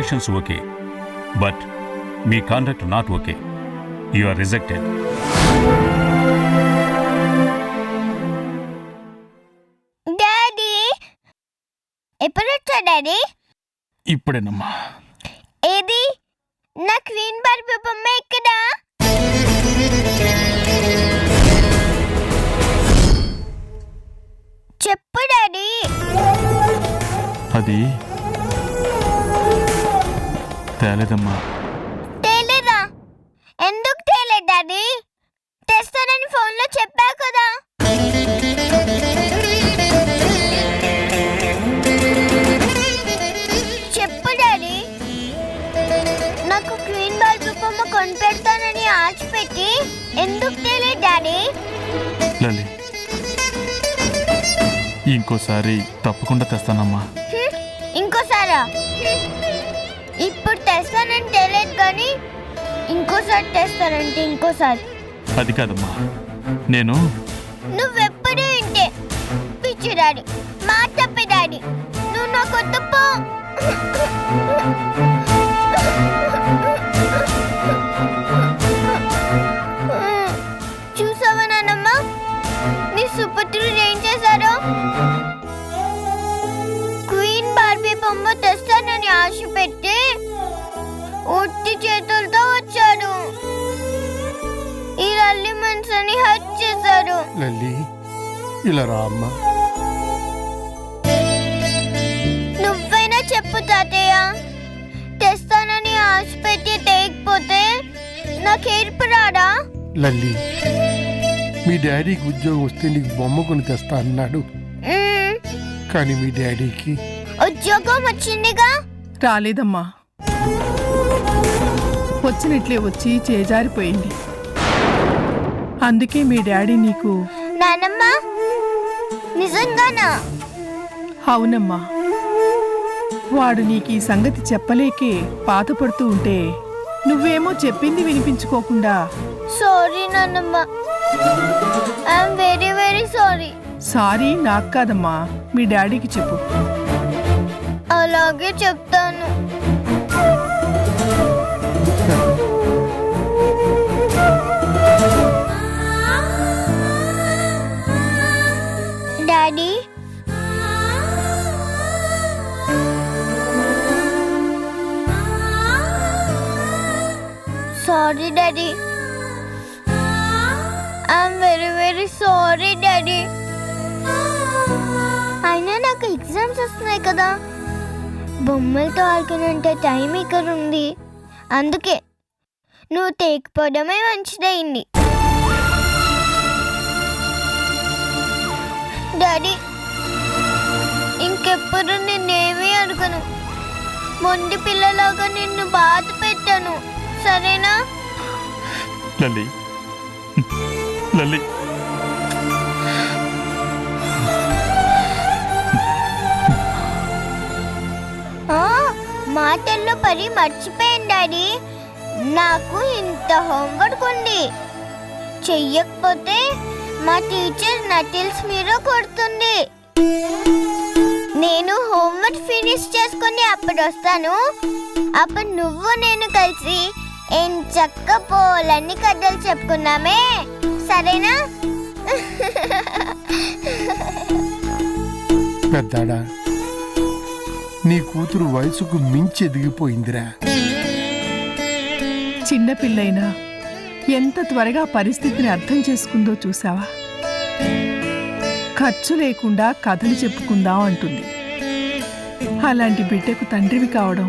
Emotions okay, but మీ conduct not okay. You are rejected. Daddy ఎప్పుడు వచ్చా daddy? ఇప్పుడేనమ్మా. ఏది నా క్వీన్ బార్బీ బొమ్మ ఎక్కడా? చెప్పు డాడీ. అది తేలేదమ్మా. తేలేదా? ఎందుకు తేలేదు డాడీ? తెస్తానని ఫోన్లో చెప్పా కదా. చెప్పు డాడీ. నాకు క్వీన్ బార్బీ బొమ్మ కొనిపెడతానని ఆశ పెట్టి ఎందుకు తేలేదు డాడీ? లలి, ఇంకోసారి తప్పకుండా తెస్తానమ్మా. ఇంకోసారా? ఇప్పుడు తెస్తానని తెలియదు కానీ ఇంకోసారి తెస్తానంటే ఇంకోసారి. అది కాదమ్మా, నేను నువ్వెప్పుడు ఇంటే పిచ్చి డాడీ, మా తప్పే డాడీ. నువ్వు నా కొత్త పో. చూసావా నాన్నమ్మ నీ సుపుత్రుడు ఏం చేశారో? క్వీన్ బార్బీ బొమ్మ తెస్తానని ఆశ పెట్టి ఒట్టి చేతులతో వచ్చాడు. ఈ లల్లి మనసుని హత్య చేశాడు. లల్లి, ఇలా రా అమ్మా. నువ్వైనా చెప్పు తాతయ్య, తెస్తానని ఆశ పెట్టి తేయకపోతే నాకు ఏర్పు రాడా? లల్లి, మీ డాడీకి ఉద్యోగం వస్తే నీకు బొమ్మ కొని తెస్తా అన్నాడు. కానీ మీ డాడీకి ఉద్యోగం వచ్చిందిగా. రాలేదమ్మా, వచ్చినట్లే వచ్చి చేజారిపోయింది. అందుకే మీ డాడీ నీకు. నానమ్మ నిజంగానా? అవునమ్మా, వాడు నీకు ఈ సంగతి చెప్పలేకే బాధపడుతూ ఉంటే నువ్వేమో చెప్పింది వినిపించుకోకుండా. సారీ నానమ్మ, I'm very very sorry. Sorry నాకు కాదమ్మా, మీ డాడీకి చెప్పు. అలాగే చెప్తాను. Daddy, sorry daddy, I'm very very sorry daddy. అయినా నాకు ఎగ్జామ్స్ వస్తున్నాయి కదా, బొమ్మలతో ఆడుకునేంత టైం ఇక్కడ ఉంది. అందుకే నువ్వు తేకపోవడమే మంచిదయింది. డాడీ, ఇంకెప్పుడు నిన్నేమీ అడగను. మొండి పిల్లలాగా నిన్ను బాధ పెట్టాను, సరేనా? లలి, లలి, మాటల్లో పడి మర్చిపోయాను డాడీ. నాకు ఇంత హోంవర్క్ ఉంది, చెయ్యకపోతే మా టీచర్ నటిల్స్ మీద కొడుతుంది. నేను హోంవర్క్ ఫినిష్ చేసుకుని అప్పుడు వస్తాను. అప్పుడు నువ్వు నేను కలిసి చక్క పోలన్నీ కథలు చెప్పుకున్నామే, సరేనా? పెద్దాడా, నీ కూతురు వయసుకు మించి ఎదిగిపోయిందిరా. చిన్నపిల్లైనా ఎంత త్వరగా పరిస్థితిని అర్థం చేసుకుందో చూసావా? ఖర్చు లేకుండా కథలు చెప్పుకుందాం అంటుంది. అలాంటి బిడ్డకు తండ్రివి కావడం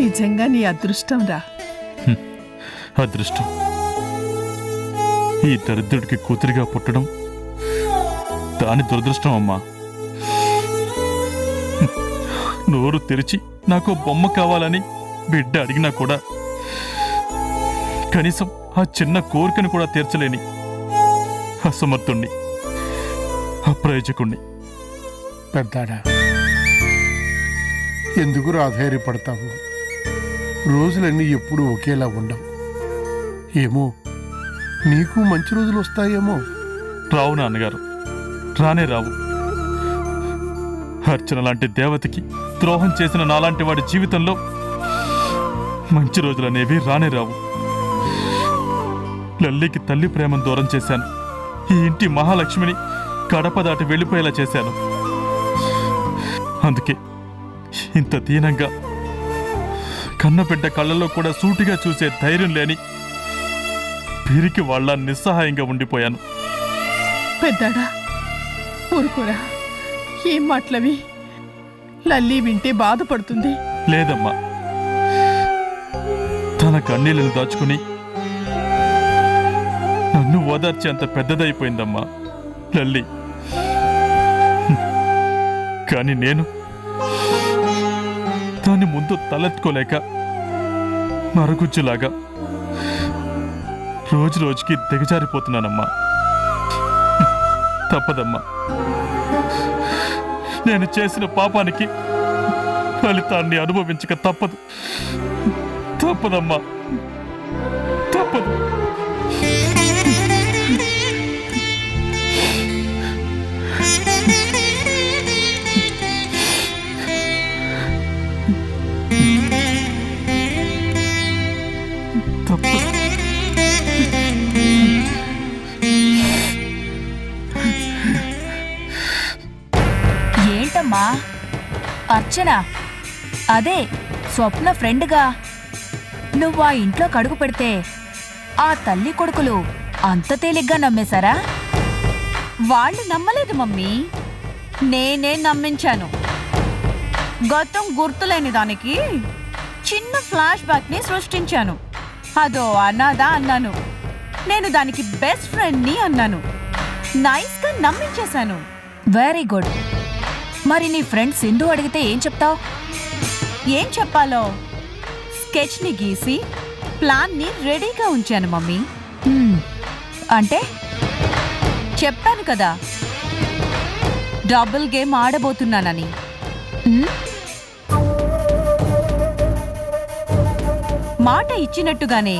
నిజంగా నీ అదృష్టం రా. అదృష్టం. ఈ దరిద్రుడికి కూతురిగా పుట్టడం దాని దురదృష్టం అమ్మా. నోరు తెరిచి నాకు బొమ్మ కావాలని బిడ్డ అడిగినా కూడా కనీసం ఆ చిన్న కోరికను కూడా తీర్చలేని అసమర్థుణ్ణి, అప్రయోజకుణ్ణి. పెద్దాడా, ఎందుకు ఆధైర్యపడతావు? రోజులన్నీ ఎప్పుడూ ఒకేలా ఉండవు. ఏమో, నీకు మంచి రోజులు వస్తాయేమో. రావు నాన్నగారు, రానే రావు. అర్చన లాంటి దేవతకి ద్రోహం చేసిన నాలాంటి వాడి జీవితంలో మంచి రోజులనేవి రానే రావు. లల్లికి తల్లి ప్రేమను దూరం చేశాను. ఈ ఇంటి మహాలక్ష్మిని కడప దాటి వెళ్ళిపోయేలా చేశాను. అందుకే ఇంత దీనంగా కన్నబిడ్డ కళ్ళల్లో కూడా సూటిగా చూసే ధైర్యం లేని పిరికి వాళ్ళ నిస్సహాయంగా ఉండిపోయాను. పెద్దాడా ఊరుకోరా, ఏం మాటలవి? లల్లి వింటే బాధపడుతుంది. లేదమ్మా, తన కన్నీళ్లను దాచుకుని నన్ను ఓదార్చేంత పెద్దదైపోయిందమ్మా లల్లి. కానీ నేను దాని ముందు తలెత్తుకోలేక మరుగుజ్జులాగా రోజు రోజుకి దిగజారిపోతున్నానమ్మా. తప్పదమ్మా, నేను చేసిన పాపానికి ఫలితాన్ని అనుభవించక తప్పదు. తప్పదమ్మా, తప్పదు. ఏంటమ్మా అర్చన, అదే స్వప్న ఫ్రెండ్గా నువ్వు ఆ ఇంట్లో కడుగు పెడితే ఆ తల్లి కొడుకులు అంత తేలిగ్గా నమ్మేశారా? వాళ్ళు నమ్మలేదు మమ్మీ, నేనే నమ్మించాను. గతం గుర్తులేని దానికి చిన్న ఫ్లాష్ బ్యాక్ ని సృష్టించాను. అదో అనాథ అన్నాను, నేను దానికి బెస్ట్ ఫ్రెండ్ని అన్నాను. నైస్ గా నమ్మించేశాను. Very good. మరి నీ ఫ్రెండ్ సింధు అడిగితే ఏం చెప్తావు? ఏం చెప్పాలో స్కెచ్ ని గీసి ప్లాన్ ని రెడీగా ఉంచాను మమ్మీ. అంటే చెప్పాను కదా, డబుల్ గేమ్ ఆడబోతున్నానని. మాట ఇచ్చినట్టుగానే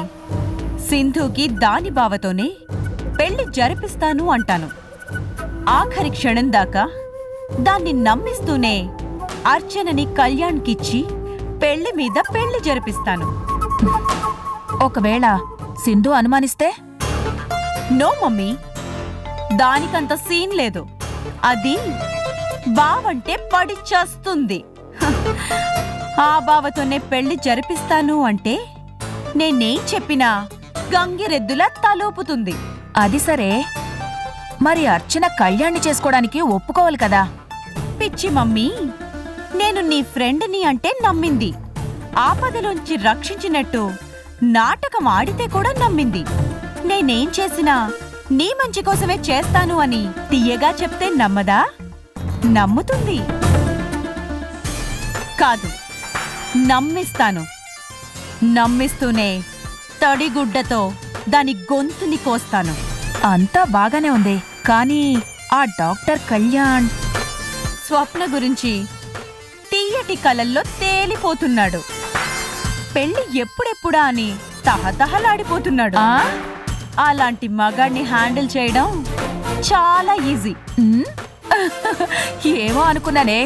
సింధుకి దాని బావతోనే పెళ్లి జరిపిస్తాను అంటాను. ఆఖరి క్షణం దాకా దాన్ని నమ్మిస్తూనే అర్చనని కళ్యాణ్కిచ్చి పెళ్లి మీద పెళ్లి జరిపిస్తాను. ఒకవేళ సింధు అనుమానిస్తే? నో మమ్మీ, దానికంత సీన్ లేదు. అది బావంటే పడి చేస్తుంది. ఆ బావతోనే పెళ్లి జరిపిస్తాను అంటే నేనేం చెప్పినా గంగిరెద్దులా తలూపుతుంది. అది సరే, మరి అర్చన కళ్యాణ్ని చేసుకోవడానికి ఒప్పుకోవాలి కదా? పిచ్చి మమ్మీ, నేను నీ ఫ్రెండ్ని అంటే నమ్మింది. ఆపదలోంచి రక్షించినట్టు నాటకం ఆడితే కూడా నమ్మింది. నేనేం చేసినా నీ మంచి కోసమే చేస్తాను అని తీయగా చెప్తే నమ్మదా? నమ్ముతుంది. కాదు, నమ్మిస్తాను. నమ్మిస్తూనే తడిగుడ్డతో దాని గొంతుని కోస్తాను. అంతా బాగానే ఉంది, కానీ ఆ డాక్టర్ కళ్యాణ్ స్వప్న గురించి తీయటి కలల్లో తేలిపోతున్నాడు. పెళ్లి ఎప్పుడెప్పుడా అని తహతహలాడిపోతున్నాడు. అలాంటి మగాడిని హ్యాండిల్ చేయడం చాలా ఈజీ. ఏమో అనుకున్నానే,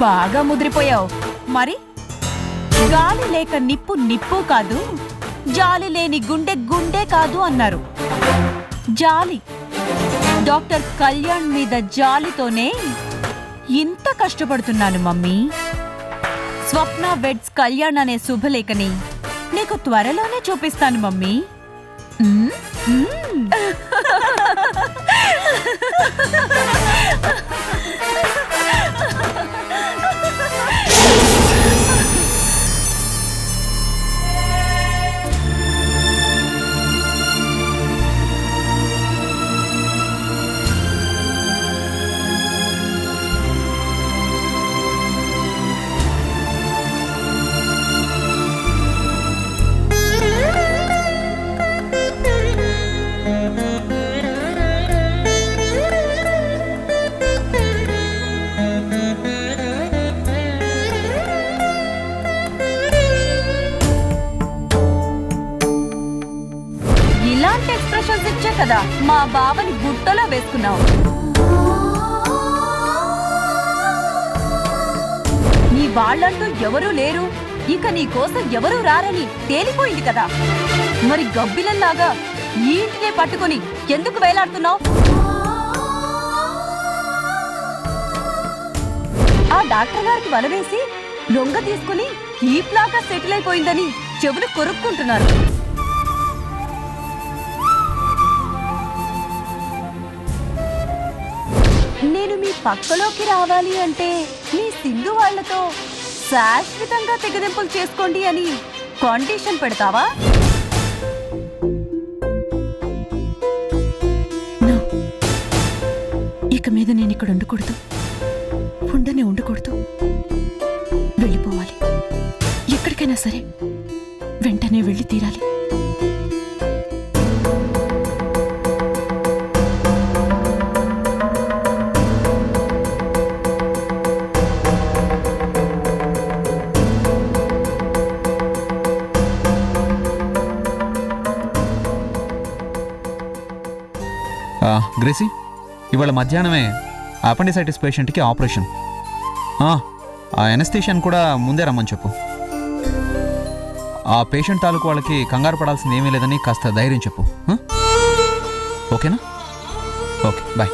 బాగా ముదిరిపోయావు. మరి గాలి లేక నిప్పు నిప్పు కాదు, జాలి లేని గుండె గుండె కాదు అన్నారు. జాలి, డాక్టర్ కళ్యాణ్ మీద జాలితోనే ఇంత కష్టపడుతున్నాను మమ్మీ. స్వప్న వెడ్స్ కళ్యాణ్ అనే శుభలేఖని నీకు త్వరలోనే చూపిస్తాను మమ్మీ. ఇలాంటి ఎక్స్ప్రెషన్స్ ఇచ్చే కదా మా బావని గుట్టలో వేసుకున్నావు. నీ వాళ్ళంటూ ఎవరూ లేరు, ఇక నీ కోసం ఎవరూ రారని తేలిపోయింది కదా. మరి గబ్బిలంలాగా ఈ ఇంటినే పట్టుకుని ఎందుకు వేలాడుతున్నావు? ఆ డాక్టర్ గారికి వలవేసి లొంగ తీసుకుని కీప్లాగా సెటిల్ అయిపోయిందని చెవులు కొరుక్కుంటున్నారు. నేను మీ పక్కలోకి రావాలి అంటే మీ సింధు వాళ్లతో శాశ్వతంగా తెగదెంపులు చేసుకోండి అని కండిషన్ పెడతావా? ఇక మీద నేను ఇక్కడ ఉండకూడదు, ఉండకూడదు, వెళ్ళిపోవాలి. ఎక్కడికైనా సరే వెంటనే వెళ్ళి తీరాలి. గ్రేసీ, ఇవాళ మధ్యాహ్నమే అపెండిసైటిస్ పేషెంట్కి ఆపరేషన్. ఆ ఎనస్థీషియన్ కూడా ముందే రమ్మని చెప్పు. ఆ పేషెంట్ తాలూకు వాళ్ళకి కంగారు పడాల్సింది ఏమీ లేదని కాస్త ధైర్యం చెప్పు. ఓకేనా? Okay, bye.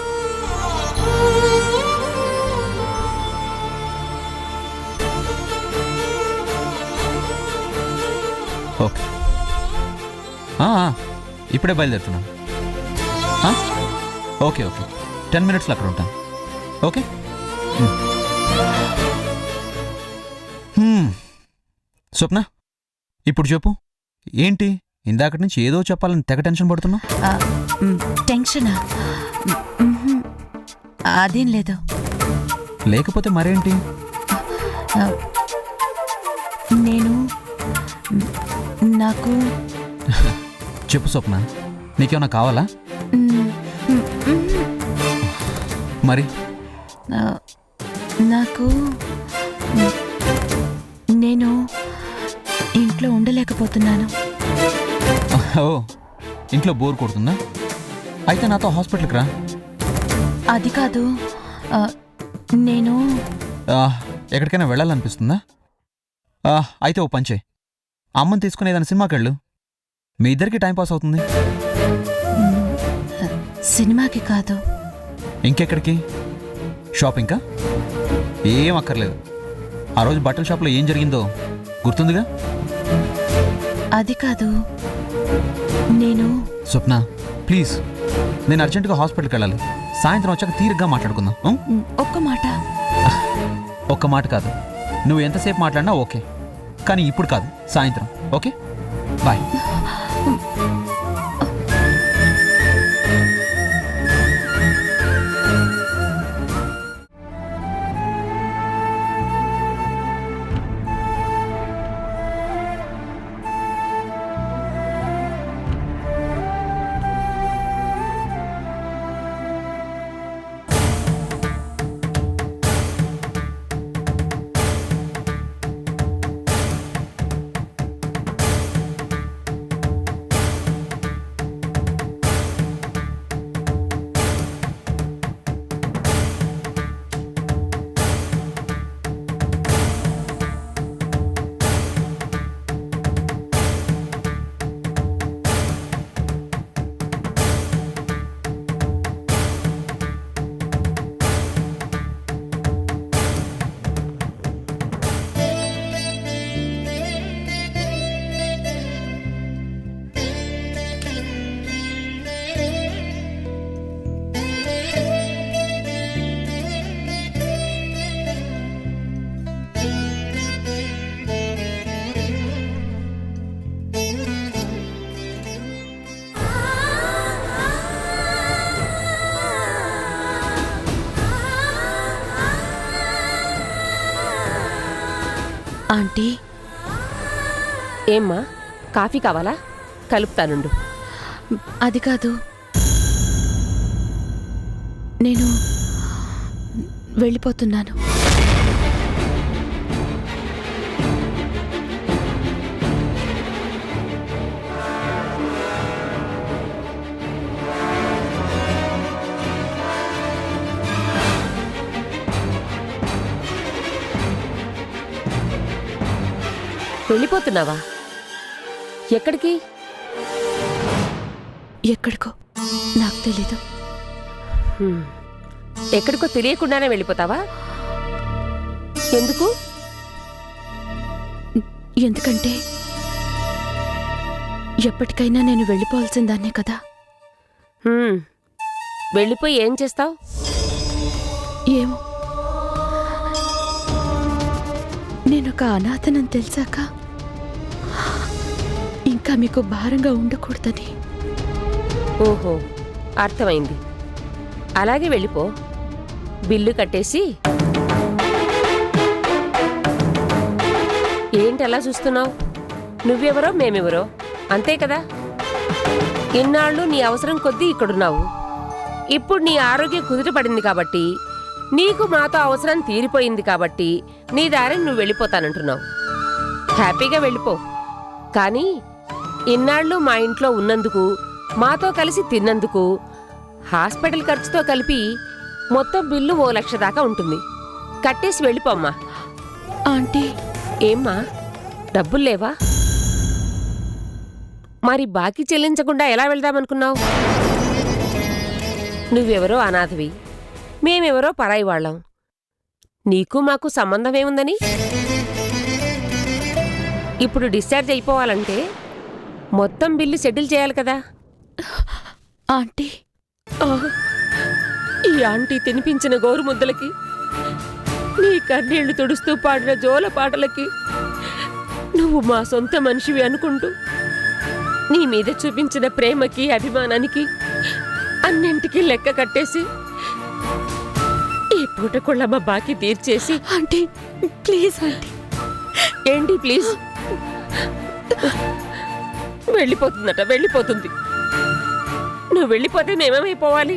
ఓకే, ఇప్పుడే బయలుదేరుతున్నాను. ఓకే ఓకే, 10 minutesలో అక్కడ ఉంటాను. ఓకే. స్వప్న, ఇప్పుడు చెప్పు, ఏంటి ఇందాకటి నుంచి ఏదో చెప్పాలని తెగ టెన్షన్ పడుతున్నావు? టెన్షనా? అదేం లేదు. లేకపోతే మరేంటి? నాకు చెప్పు స్వప్న, నీకేమన్నా కావాలా? మరి నాకు నేను ఇంట్లో ఉండలేకపోతున్నాను. ఓ, ఇంట్లో బోర్ కొడుతుందా? అయితే నాతో హాస్పిటల్కి రా. అది కాదు, నేను ఎక్కడికైనా వెళ్ళాలనిపిస్తుందా? అయితే ఓ పంచే, అమ్మని తీసుకుని ఏదైనా సినిమాకి వెళ్ళు. మీ ఇద్దరికి టైంపాస్ అవుతుంది. సినిమాకి కాదు. ఇంకెక్కడికి? షాపింగ్కా? ఏం అక్కర్లేదు. ఆ రోజు బట్టల షాప్లో ఏం జరిగిందో గుర్తుందిగా? అది కాదు, నేను స్వప్న ప్లీజ్, నేను అర్జెంటుగా హాస్పిటల్కి వెళ్ళాలి. సాయంత్రం వచ్చాక తీరిగ్గా మాట్లాడుకుందాం. ఒక్క మాట కాదు, నువ్వు ఎంతసేపు మాట్లాడినా ఓకే, కానీ ఇప్పుడు కాదు, సాయంత్రం. Okay, bye. ఆంటీ, ఏమ్మా, కాఫీ కావాలా? కలుపుతానుండు. అది కాదు, నేను వెళ్ళిపోతున్నాను. వెళ్ళిపోతున్నావా? ఎక్కడికి? ఎక్కడికో నాకు తెలీదు. ఎక్కడికో తెలియకుండానే వెళ్ళిపోతావా? ఎందుకు? ఎందుకంటే ఎప్పటికైనా నేను వెళ్ళిపోవాల్సిందాన్నే కదా. వెళ్ళిపోయి ఏం చేస్తావు? ఏమో, నేనొక అనాథనని తెలిసాక ఇంకా మీకు భారంగా ఉండకూడదని. ఓహో, అర్థమైంది. అలాగే వెళ్ళిపో. బిల్లు కట్టేసి. ఏంటి అలా చూస్తున్నావు? నువ్వెవరో మేమెవరో అంతే కదా. ఇన్నాళ్ళు నీ అవసరం కొద్దీ ఇక్కడున్నావు. ఇప్పుడు నీ ఆరోగ్యం కుదుటపడింది కాబట్టి, నీకు మాతో అవసరం తీరిపోయింది కాబట్టి నీ దారిని నువ్వు వెళ్ళిపోతానంటున్నావు. హ్యాపీగా వెళ్ళిపో. కానీ ఇన్నాళ్ళు మా ఇంట్లో ఉన్నందుకు, మాతో కలిసి తిన్నందుకు, హాస్పిటల్ ఖర్చుతో కలిపి మొత్తం బిల్లు 1 లక్ష దాకా ఉంటుంది. కట్టేసి వెళ్ళిపోమ్మా. ఆంటీ, ఏమ్మా, డబ్బులు లేవా? మరి బాకీ చెల్లించకుండా ఎలా వెళ్దామనుకున్నావు? నువ్వెవరో అనాథవి, మేమెవరో పరాయి వాళ్ళం. నీకు మాకు సంబంధమేముందని? ఇప్పుడు డిశ్చార్జ్ అయిపోవాలంటే మొత్తం బిల్లు సెటిల్ చేయాలి కదా. ఆంటీ, ఈ ఆంటీ తినిపించిన గోరుముద్దలకి, నీ కన్నీళ్లు తుడుస్తూ పాడిన జోల పాటలకి నువ్వు మా సొంత మనిషివి అనుకుంటూ, నీ మీద చూపించిన ప్రేమకి, అభిమానానికి అన్నింటికీ లెక్క కట్టేసి ఈ పూటకుళ్ళ మా బాకీ తీర్చేసి. Aunty please aunty. ఏంటి ప్లీజ్? వెళ్ళిపోతుందట, వెళ్ళిపోతుంది. నువ్వు వెళ్ళిపోతే మేమేమైపోవాలి?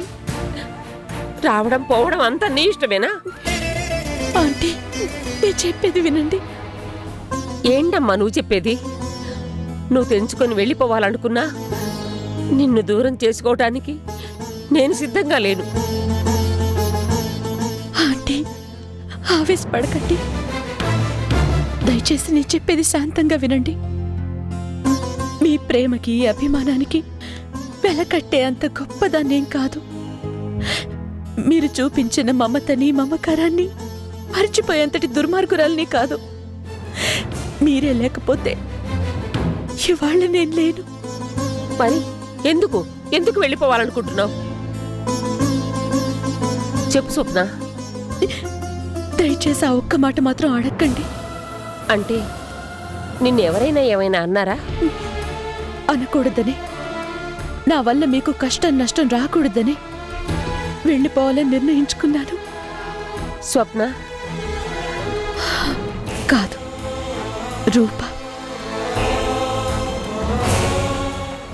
రావడం పోవడం అంతా నీ ఇష్టమేనా? ఆంటీ, నేను చెప్పేది వినండి. ఏంటమ్మా నువ్వు చెప్పేది? నువ్వు తెంచుకొని వెళ్ళిపోవాలనుకున్నా నిన్ను దూరం చేసుకోవటానికి నేను సిద్ధంగా లేను. ఆంటీ, ఆవేశపడకండి. దయచేసి నేను చెప్పేది శాంతంగా వినండి. మీ ప్రేమకి, అభిమానానికి వెలకట్టే అంత గొప్పదాన్నేం కాదు. మీరు చూపించిన మమతని, మమకారాన్ని మర్చిపోయేంతటి దుర్మార్గురాల్ని కాదు. మీరే లేకపోతే ఇవాళ నేను లేను. మరి ఎందుకు ఎందుకు వెళ్ళిపోవాలనుకుంటున్నావు? చెప్పు స్వప్న. దయచేసి ఆ ఒక్క మాట మాత్రం అడగండి. అంటే నిన్నెవరైనా ఏమైనా అన్నారా? అనకూడదని, నా వల్ల మీకు కష్టం నష్టం రాకూడదని వెళ్ళిపోవాలని నిర్ణయించుకున్నాను. స్వప్న కాదు, రూప.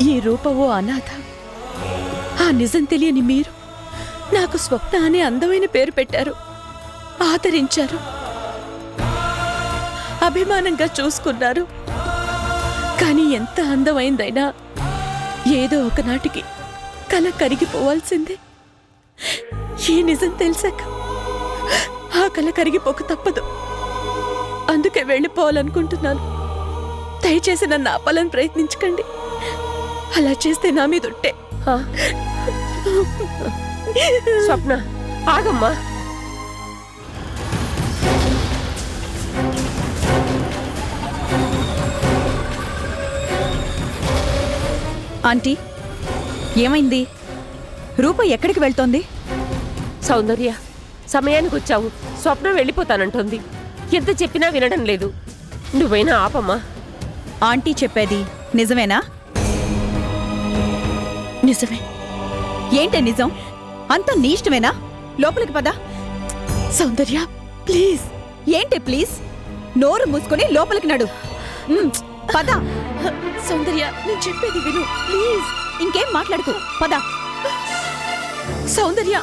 ఈ రూప ఓ అనాథ. ఆ నిజం తెలియని మీరు నాకు స్వప్న అనే అందమైన పేరు పెట్టారు, ఆదరించారు, అభిమానంగా చూసుకున్నారు. కానీ ఎంత అందమైందైనా ఏదో ఒకనాటికి కల కరిగిపోవాల్సిందే. ఈ నిజం తెలిసాక ఆ కల కరిగిపోక తప్పదు. అందుకే వెళ్ళిపోవాలనుకుంటున్నాను. దయచేసి నన్ను ఆపాలని ప్రయత్నించకండి. అలా చేస్తే నా మీద ఉంటే. స్వప్న ఆగమ్మా. ఆంటీ, ఏమైంది? రూప ఎక్కడికి వెళ్తోంది? సౌందర్య, సమయానికి వచ్చావు. స్వప్న వెళ్ళిపోతానంటోంది. ఎంత చెప్పినా వినడం లేదు. నువ్వైనా ఆపమ్మా. ఆంటీ చెప్పేది నిజమేనా? నిజమే. ఏంటే నిజం? అంతా నీ ఇష్టమేనా? లోపలికి పద. సౌందర్య ప్లీజ్. ఏంటి ప్లీజ్? నోరు మూసుకొని లోపలికి నడు. పద. సౌందర్య, నేను చెప్పేది విను ప్లీజ్. ఇంకేం మాట్లాడుకో, పద. సౌందర్య,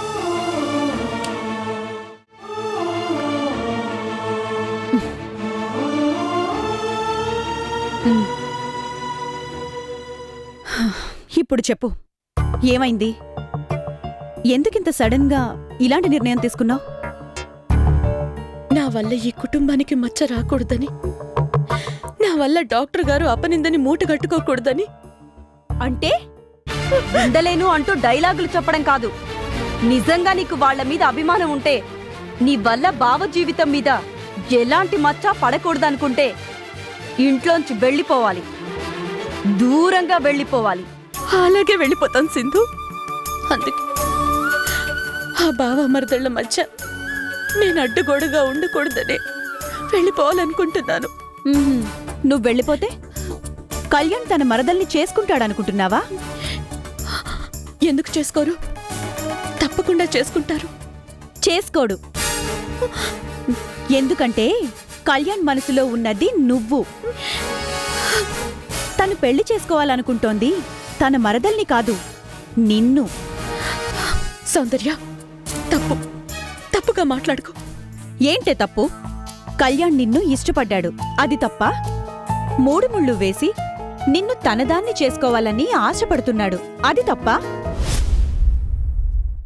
ఇప్పుడు చెప్పు, ఏమైంది? ఎందుకింత సడన్ గా ఇలాంటి నిర్ణయం తీసుకున్నావు? నా వల్ల ఈ కుటుంబానికి మచ్చ రాకూడదని, నా వల్ల డాక్టర్ గారు అపనిందని మూట కట్టుకోకూడదని. అంటే ఉండలేను అంటూ డైలాగులు చెప్పడం కాదు. నిజంగా నీకు వాళ్ళ మీద అభిమానం ఉంటే, నీ వల్ల బావ జీవితం మీద ఎలాంటి మచ్చ పడకూడదనుకుంటే ఇంట్లోంచి వెళ్ళిపోవాలి, దూరంగా వెళ్ళిపోవాలి. అలాగే వెళ్ళిపోతాను సింధు. అందుకే ఆ బావ మరదళ్ళ మధ్య నేను అడ్డుగోడుగా ఉండకూడదనే వెళ్ళిపోవాలనుకుంటున్నాను. నువ్వు వెళ్ళిపోతే కళ్యాణ్ తన మరదల్ని చేసుకుంటాడనుకుంటున్నావా? ఎందుకు చేసుకోరు? తప్పకుండా చేసుకుంటారు. చేసుకోడు. ఎందుకంటే కళ్యాణ్ మనసులో ఉన్నది నువ్వు. తను పెళ్లి చేసుకోవాలనుకుంటోంది తన మరదల్ని కాదు, నిన్ను. సౌందర్య, తప్పుగా మాట్లాడుకో. ఏంటే తప్పు? కళ్యాణ్ నిన్ను ఇష్టపడ్డాడు, అది తప్ప? 3 ముళ్ళు వేసి నిన్ను తనదాన్ని చేసుకోవాలని ఆశపడుతున్నాడు, అది తప్ప?